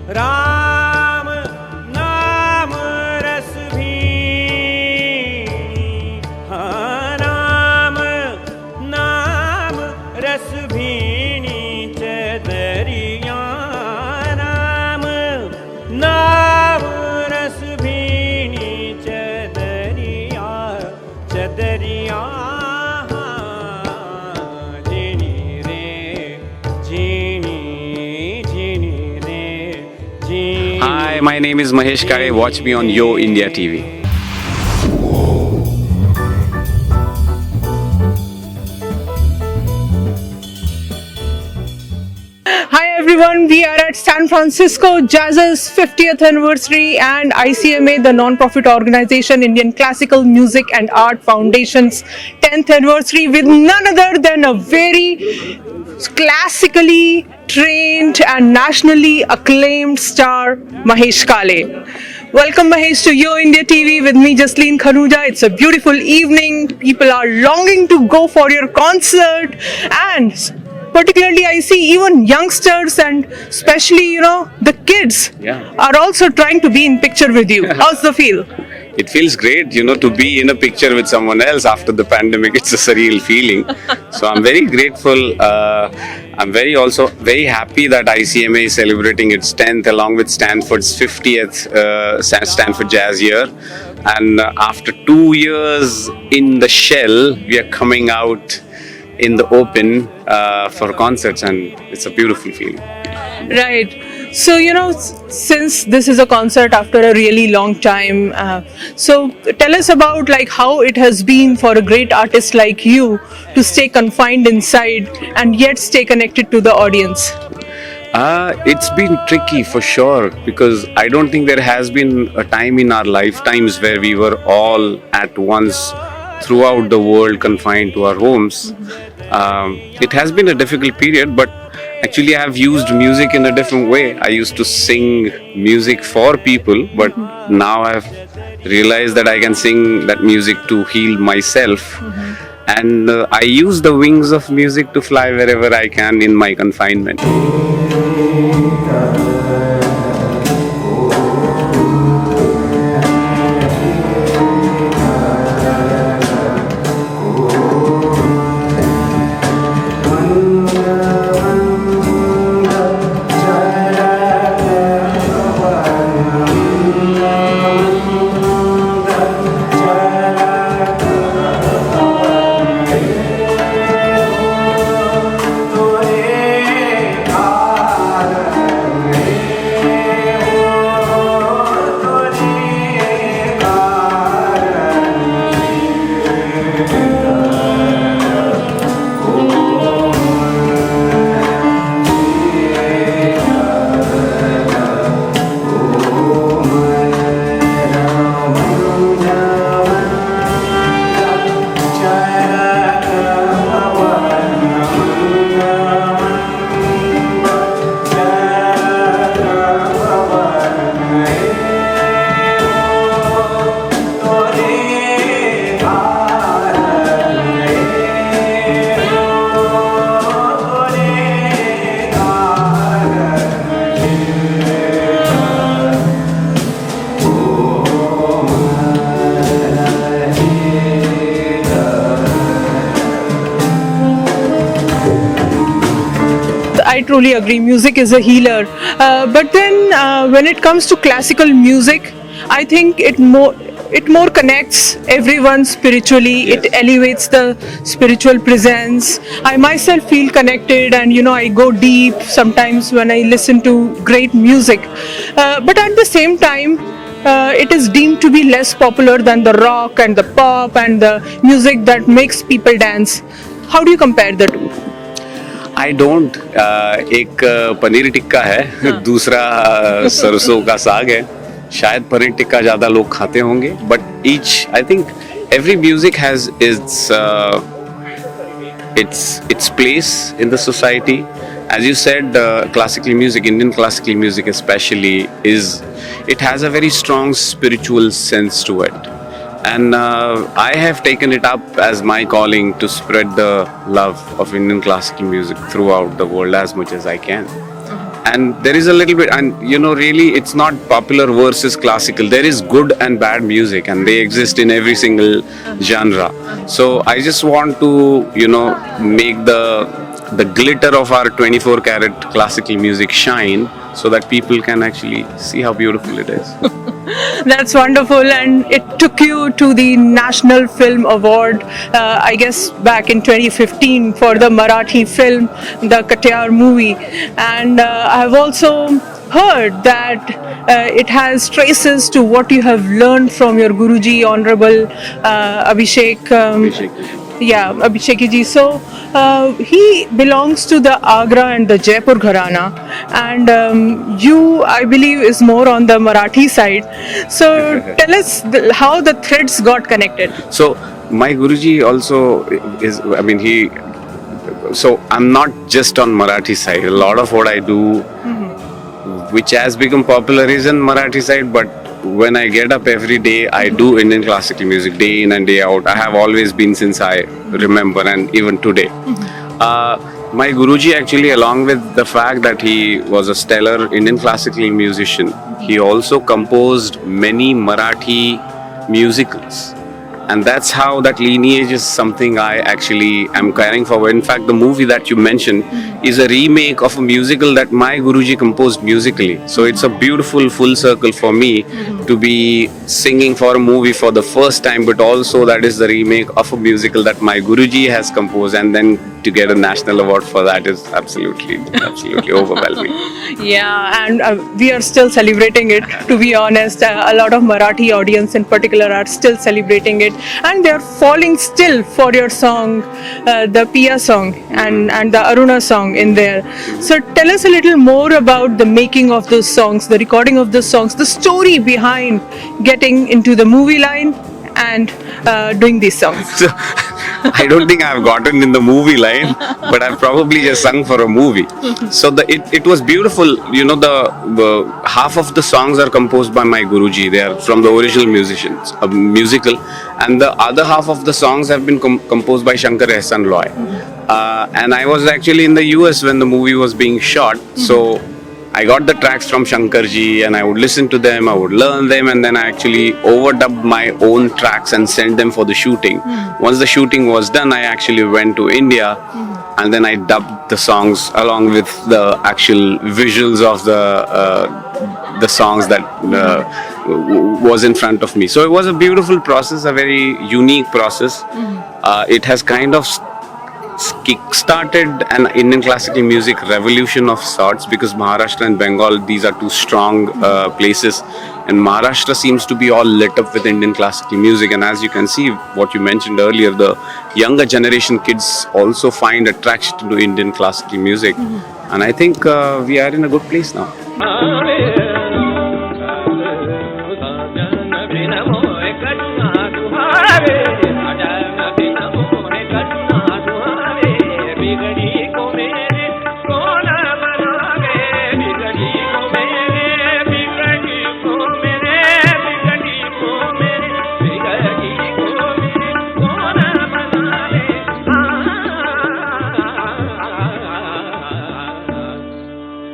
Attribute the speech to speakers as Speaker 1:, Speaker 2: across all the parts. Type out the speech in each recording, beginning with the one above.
Speaker 1: राम नाम रस भीनी, हाँ राम नाम रस भीनी चदरिया, राम नाम रस भीनी चदरिया, चदरिया जीनी रे जीनी जीनी रे जीनी.
Speaker 2: Hi, my name is Mahesh Kale. Watch me on YoIndiaTV.
Speaker 3: Hi everyone, we are at San Francisco Jazz's 50th anniversary and ICMA, the non-profit organization, Indian Classical Music and Art Foundation's 10th anniversary with none other than a very classically trained and nationally acclaimed star, Mahesh Kale. Welcome Mahesh to YoIndiaTV with me, Jasleen Khanuja. It's a beautiful evening. People are longing to go for your concert, and particularly I see even youngsters and especially, the kids are also trying to be in picture with you. How's the feel?
Speaker 2: It feels great, to be in a picture with someone else after the pandemic. It's a surreal feeling. So I'm very grateful. I'm also very happy that ICMA is celebrating its 10th along with Stanford's 50th Stanford Jazz year. And after 2 years in the shell, we are coming out in the open for concerts, and it's a beautiful feeling.
Speaker 3: Right. So, since this is a concert after a really long time, so tell us about how it has been for a great artist like you to stay confined inside and yet stay connected to the audience.
Speaker 2: It's been tricky for sure, because I don't think there has been a time in our lifetimes where we were all at once throughout the world confined to our homes. It has been a difficult period, but actually I have used music in a different way. I used to sing music for people, but now I have realized that I can sing that music to heal myself. And I use the wings of music to fly wherever I can in my confinement.
Speaker 3: I truly agree, music is a healer. But then when it comes to classical music, I think it more connects everyone spiritually. It elevates the spiritual presence. I myself feel connected, and I go deep sometimes when I listen to great music. But at the same time, it is deemed to be less popular than the rock and the pop and the music that makes people dance. How do you compare the two?
Speaker 2: I don't. एक पनीर टिक्का है, दूसरा सरसों का साग है. शायद पनीर टिक्का ज़्यादा लोग खाते होंगे. But I think every music has its place in the society. As you said, classical music, Indian classical music especially, it has a very strong spiritual sense to it. And I have taken it up as my calling to spread the love of Indian classical music throughout the world as much as I can. and there is a little bit, and really it's not popular versus classical. There is good and bad music, and they exist in every single genre. So I just want to make the glitter of our 24 karat classical music shine, so that people can actually see how beautiful it is.
Speaker 3: That's wonderful, and it took you to the National Film Award, I guess back in 2015 for the Marathi film, the Katyar movie. And I've also heard that it has traces to what you have learned from your Guruji, Honorable Abhishek. Abhisheki ji. So he belongs to the Agra and the Jaipur Gharana, and you, I believe, is more on the Marathi side. So tell us how the threads got connected.
Speaker 2: So my Guruji also is, so I'm not just on Marathi side. A lot of what I do, which has become popular, is in Marathi side, but when I get up every day, I do Indian classical music day in and day out. I have always been since I remember, and even today. My Guruji actually, along with the fact that he was a stellar Indian classical musician, he also composed many Marathi musicals. And that's how that lineage is something I actually am carrying forward. In fact, the movie that you mentioned is a remake of a musical that my Guruji composed musically. So it's a beautiful full circle for me to be singing for a movie for the first time, but also that is the remake of a musical that my Guruji has composed, and then to get a national award for that is absolutely overwhelming.
Speaker 3: Yeah, and we are still celebrating it, to be honest. A lot of Marathi audience in particular are still celebrating it, and they are falling still for your song, the Pia song and the Aruna song in there. So tell us a little more about the making of those songs, the recording of those songs, the story behind getting into the movie line and doing these songs.
Speaker 2: So, I don't think I've gotten in the movie line, but I've probably just sung for a movie. So it was beautiful. The half of the songs are composed by my Guruji. They are from the original musical, and the other half of the songs have been composed by Shankar Ehsan Loy. And I was actually in the US when the movie was being shot, so I got the tracks from Shankarji, and I would listen to them, I would learn them, and then I actually overdubbed my own tracks and sent them for the shooting. Once the shooting was done, I actually went to India, and then I dubbed the songs along with the actual visuals of the songs that was in front of me. So it was a beautiful process, a very unique process. It has kind of kick-started an Indian classical music revolution of sorts, because Maharashtra and Bengal, these are two strong places, and Maharashtra seems to be all lit up with Indian classical music. And as you can see, what you mentioned earlier, the younger generation kids also find attraction to Indian classical music, and I think we are in a good place now.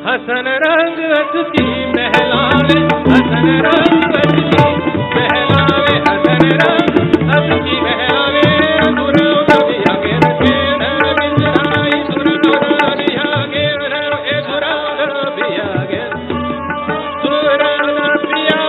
Speaker 1: Hasan रंग की महलावे हसन रंग की महलावे हसन रंग की महलावे गुरु दिया के रखेन बिंदाई गुरु दिया के ए गुरु दिया के गुरु दिया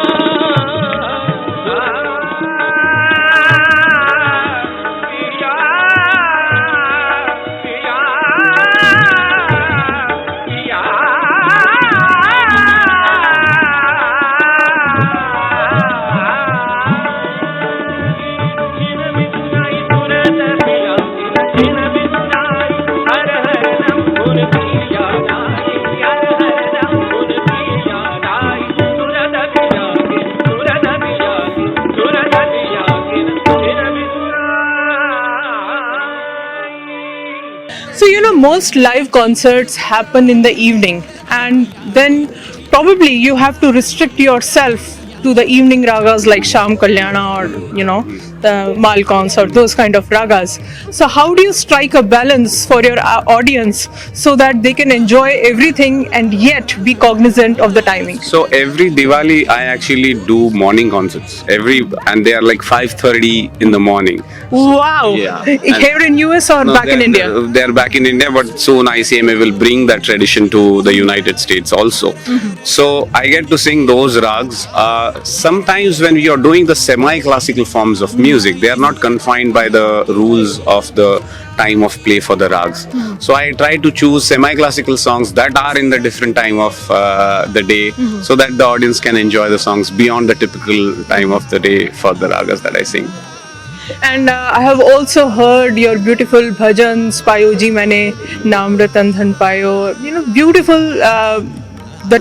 Speaker 3: So, most live concerts happen in the evening, and then probably you have to restrict yourself to the evening ragas like Sham Kalyana or the Malkons or those kind of ragas. So how do you strike a balance for your audience so that they can enjoy everything and yet be cognizant of the timing?
Speaker 2: So every Diwali I actually do morning concerts. And they are like 5:30 in the morning.
Speaker 3: Wow!
Speaker 2: Yeah.
Speaker 3: Here in US or
Speaker 2: No,
Speaker 3: back in India?
Speaker 2: They're back in India, but soon ICMA will bring that tradition to the United States also. So I get to sing those rags. Sometimes when you're doing the semi-classical forms of music, they are not confined by the rules of the time of play for the rags. So I try to choose semi-classical songs that are in the different time of the day, so that the audience can enjoy the songs beyond the typical time of the day for the ragas that I sing.
Speaker 3: And I have also heard your beautiful bhajans, Payo Ji Maine, Naam Ratan Dhan Payo, beautiful the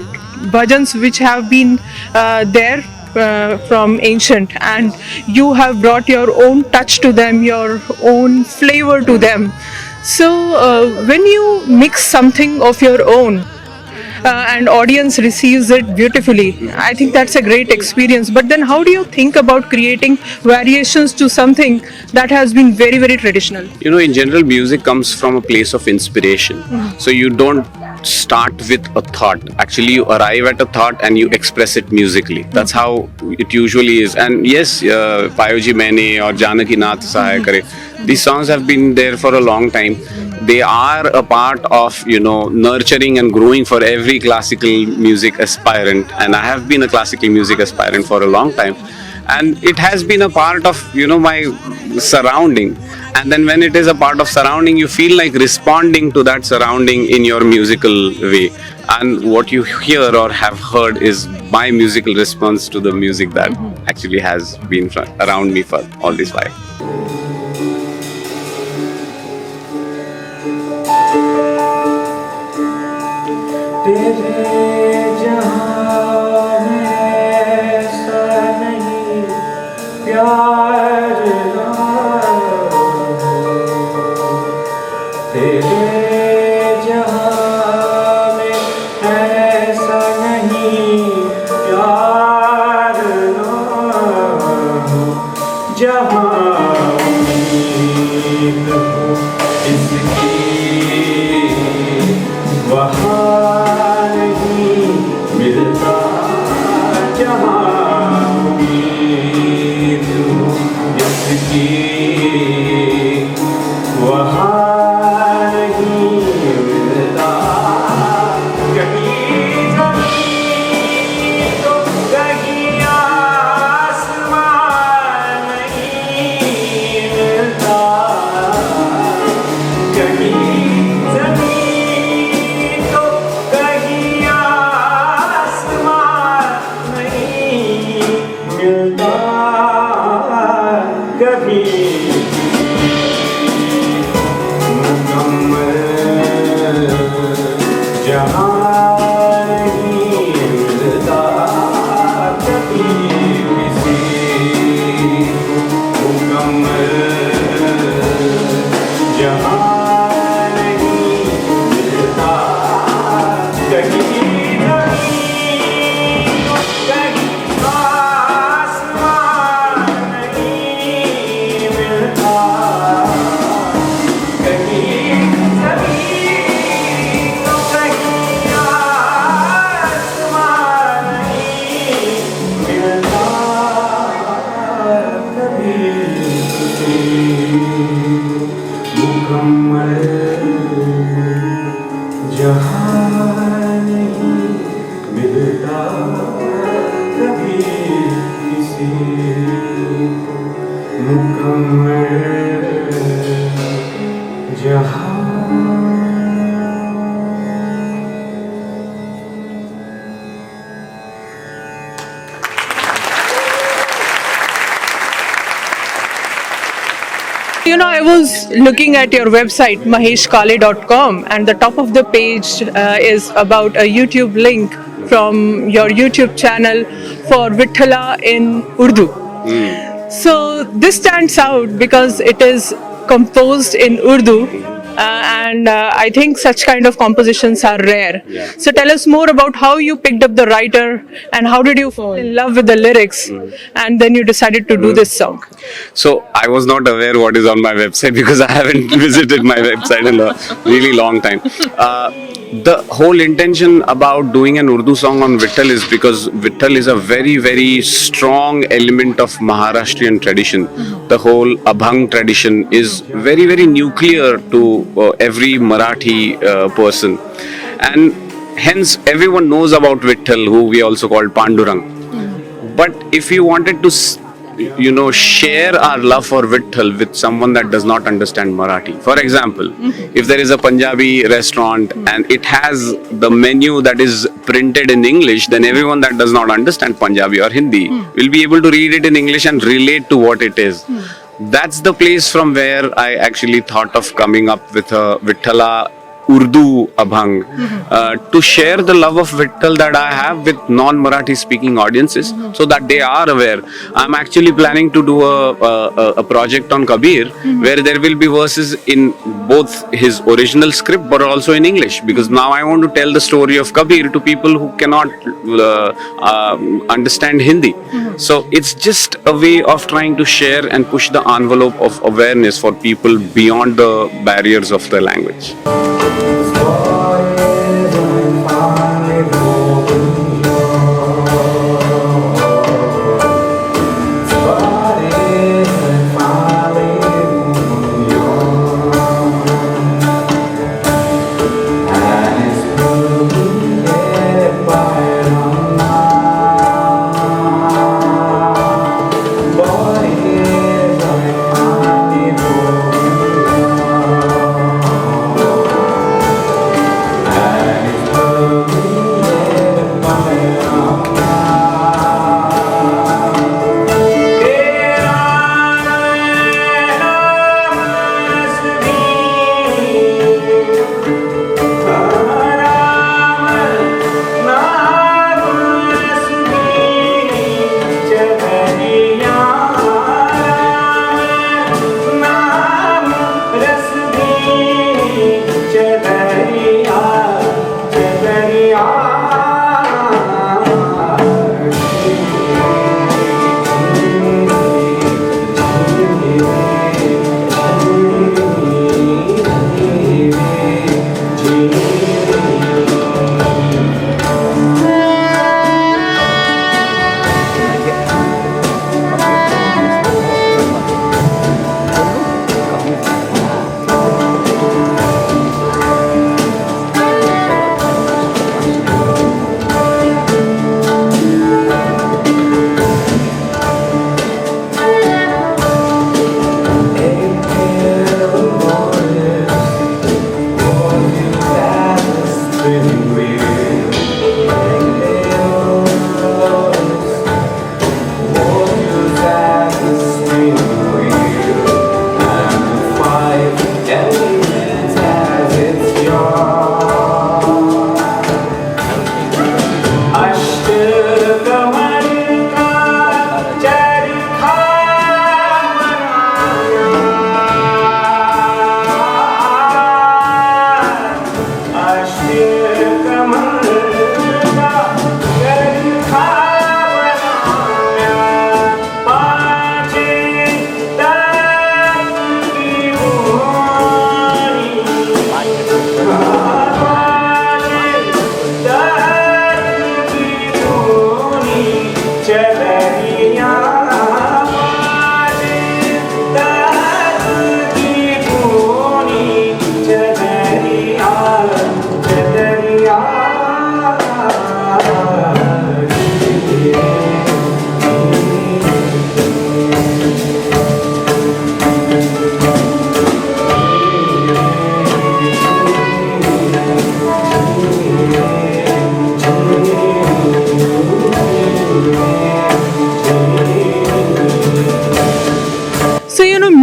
Speaker 3: bhajans which have been there from ancient, and you have brought your own touch to them, your own flavor to them. So when you mix something of your own, and audience receives it beautifully, I think that's a great experience. But then how do you think about creating variations to something that has been very, very traditional?
Speaker 2: In general, music comes from a place of inspiration. So you don't start with a thought. Actually, you arrive at a thought and you express it musically. That's how it usually is. And yes, Payo Ji Maine or Janaki Nath Sahay Kare, these songs have been there for a long time. They are a part of, nurturing and growing for every classical music aspirant. And I have been a classical music aspirant for a long time. And it has been a part of, my surrounding. And then when it is a part of surrounding, you feel like responding to that surrounding in your musical way. And what you hear or have heard is my musical response to the music that actually has been around me for all this while.
Speaker 3: I was looking at your website, maheshkale.com, and the top of the page is about a YouTube link from your YouTube channel for Vithala in Urdu. So this stands out because it is composed in Urdu, and I think such kind of compositions are rare.
Speaker 2: Yeah.
Speaker 3: So tell us more about how you picked up the writer and how did you fall in love with the lyrics, and then you decided to do this song.
Speaker 2: So I was not aware what is on my website because I haven't visited my website in a really long time. The whole intention about doing an Urdu song on Vittal is because Vittal is a very, very strong element of Maharashtrian tradition. The whole Abhang tradition is very, very nuclear to every Marathi person. And hence everyone knows about Vittal, who we also call Pandurang. But if you wanted to share our love for Vittal with someone that does not understand Marathi. For example, if there is a Punjabi restaurant and it has the menu that is printed in English, then everyone that does not understand Punjabi or Hindi will be able to read it in English and relate to what it is. That's the place from where I actually thought of coming up with a Vittala Urdu Abhang to share the love of Vittal that I have with non-Marathi speaking audiences so that they are aware. I'm actually planning to do a project on Kabir where there will be verses in both his original script but also in English, because now I want to tell the story of Kabir to people who cannot understand Hindi. So it's just a way of trying to share and push the envelope of awareness for people beyond the barriers of the language.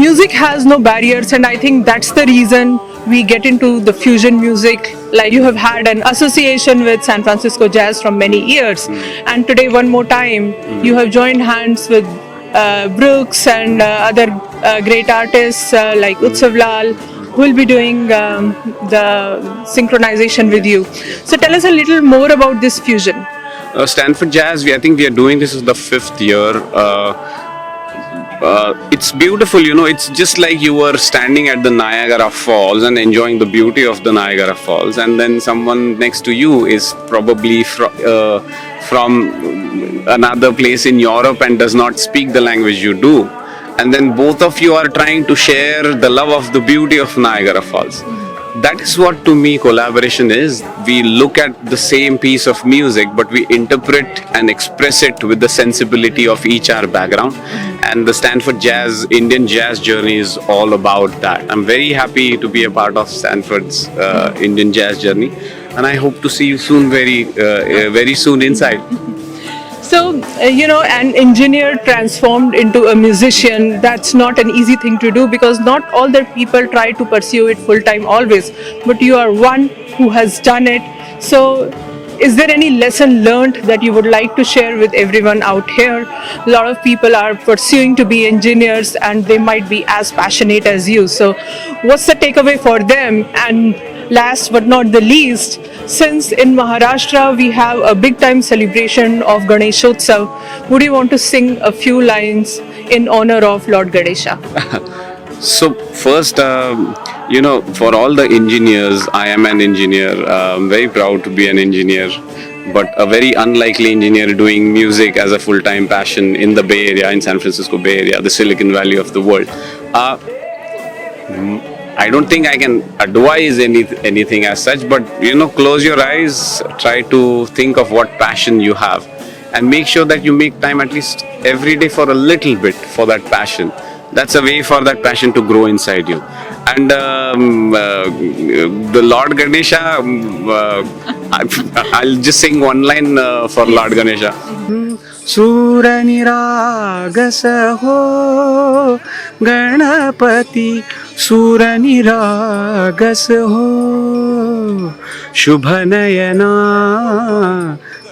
Speaker 3: Music has no barriers, and I think that's the reason we get into the fusion music. Like, you have had an association with San Francisco Jazz from many years, and today one more time you have joined hands with Brooks and other great artists like Utsav Lal, who will be doing the synchronization with you. So tell us a little more about this fusion.
Speaker 2: Stanford Jazz, I think we are doing this is the 5th year. It's beautiful, it's just like you were standing at the Niagara Falls and enjoying the beauty of the Niagara Falls, and then someone next to you is probably from another place in Europe and does not speak the language you do. And then both of you are trying to share the love of the beauty of Niagara Falls. That is what to me collaboration is. We look at the same piece of music, but we interpret and express it with the sensibility of each our background. And the Stanford Jazz, Indian Jazz journey is all about that. I'm very happy to be a part of Stanford's Indian Jazz journey, and I hope to see you soon, very soon inside.
Speaker 3: So, an engineer transformed into a musician, that's not an easy thing to do, because not all the people try to pursue it full time always. But you are one who has done it. So, is there any lesson learned that you would like to share with everyone out here? A lot of people are pursuing to be engineers and they might be as passionate as you. So, what's the takeaway for them? And last but not the least, since in Maharashtra we have a big time celebration of Ganeshotsav, would you want to sing a few lines in honor of Lord Ganesha?
Speaker 2: So first, for all the engineers, I am an engineer. I'm very proud to be an engineer, but a very unlikely engineer doing music as a full-time passion in the Bay Area, in San Francisco Bay Area, the Silicon Valley of the world. I don't think I can advise anything as such, but close your eyes, try to think of what passion you have, and make sure that you make time at least every day for a little bit for that passion. That's a way for that passion to grow inside you. And the Lord Ganesha, I'll just sing one line for Lord Ganesha.
Speaker 4: सूरनिरागस हो गणपति सूरनिरागस हो शुभनयना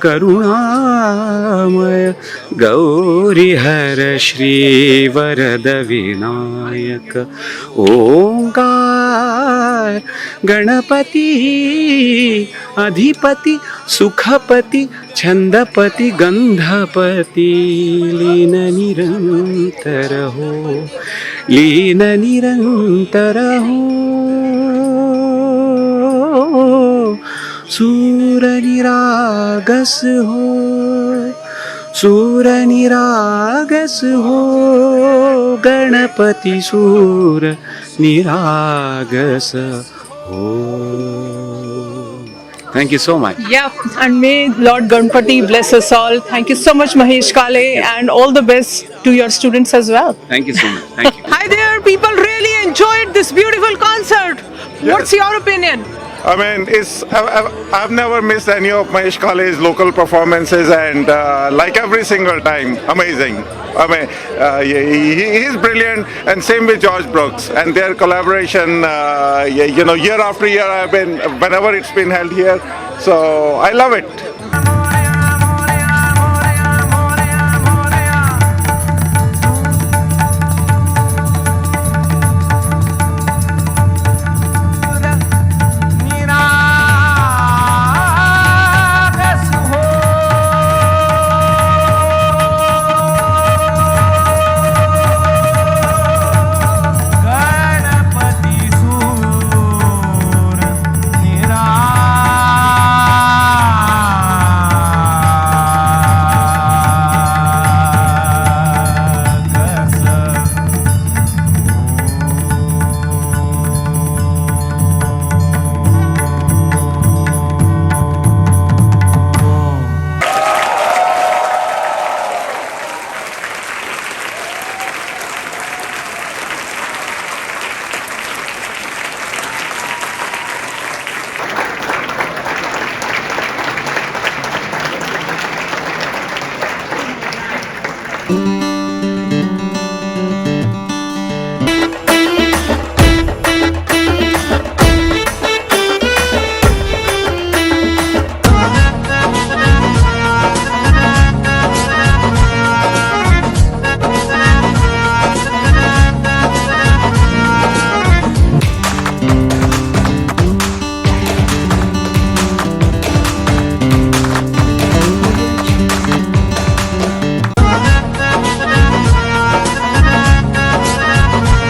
Speaker 4: करुणामय गौरीहर श्रीवरद विनायक ओंकार गणपति अधिपति सुखपति छंदपति गंधपति लीन निरंतर हो सूरनिरागस हो गणपति सूर निरागस हो.
Speaker 2: Thank you so much.
Speaker 3: Yeah, and may Lord Ganpati bless us all. Thank you so much, Mahesh Kale, and all the best to your students as well.
Speaker 2: Thank you so much. Thank you.
Speaker 3: Hi there, people really enjoyed this beautiful concert. What's your opinion?
Speaker 5: I mean, I've never missed any of Mahesh Kale's local performances, and like every single time, amazing. I mean, he's brilliant, and same with George Brooks and their collaboration. Year after year, whenever it's been held here, so I love it.